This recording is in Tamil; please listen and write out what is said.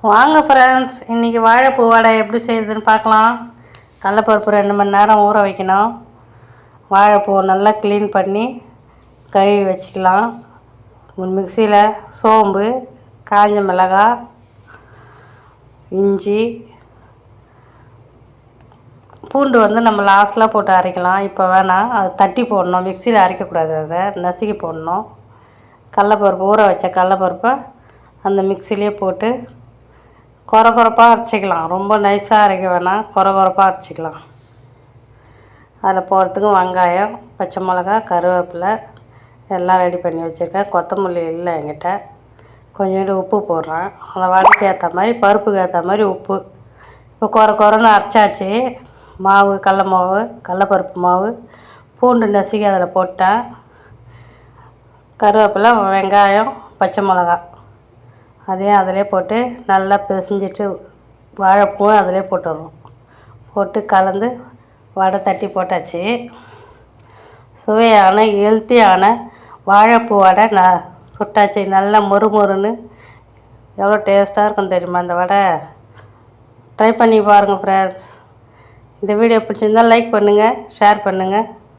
வாங்க ஃப்ரெண்ட்ஸ், இன்றைக்கி வாழைப்பூ வடை எப்படி செய்யுதுன்னு பார்க்கலாம். கடலப்பருப்பு 2 மணி நேரம் ஊற வைக்கணும். வாழைப்பூவை நல்லா க்ளீன் பண்ணி கழுவி வச்சுக்கலாம். மிக்சியில் சோம்பு, காஞ்ச மிளகாய், இஞ்சி, பூண்டு நம்ம லாஸ்ட்டில் போட்டு அரைக்கலாம். இப்போ வேணாம், அது தட்டி போடணும். மிக்சியில் அரைக்கக்கூடாது, அதை நசுக்கி போடணும். கடலப்பருப்பு ஊற வச்ச கடலப்பருப்பை அந்த மிக்சிலே போட்டு கொரகொரப்பாக அரைச்சிக்கலாம். ரொம்ப நைஸாக அரைக்க வேணாம், கொரகொரப்பாக அரைச்சிக்கலாம். அதில் போடுறதுக்கு வெங்காயம், பச்சை மிளகா, கருவேப்பிலை எல்லாம் ரெடி பண்ணி வச்சுருக்கேன். கொத்தமல்லி இல்லை என்கிட்ட. கொஞ்சோண்டு உப்பு போடுறேன். அந்த வடைக்கு ஏற்ற மாதிரி, பருப்புக்கு ஏற்ற மாதிரி உப்பு. இப்போ கொரன்னு அரைச்சாச்சு. மாவு, கடல மாவு, கடலப்பருப்பு மாவு, பூண்டு நசுக்கி அதில் போட்டேன். கருவேப்பிலை, வெங்காயம், பச்சை மிளகா அதையும் அதிலே போட்டு நல்லா பிசைஞ்சிட்டு வாழைப்பூவும் அதிலே போட்டுடுறோம். போட்டு கலந்து வடை தட்டி போட்டாச்சு. சுவையான ஹெல்த்தியான வாழைப்பூ வடை சுட்டாச்சு. நல்லா மொறுன்னு எவ்வளோ டேஸ்ட்டாக இருக்கும் தெரியுமா இந்த வடை. ட்ரை பண்ணி பாருங்கள் ஃப்ரெண்ட்ஸ். இந்த வீடியோ பிடிச்சிருந்தால் லைக் பண்ணுங்கள், ஷேர் பண்ணுங்கள்.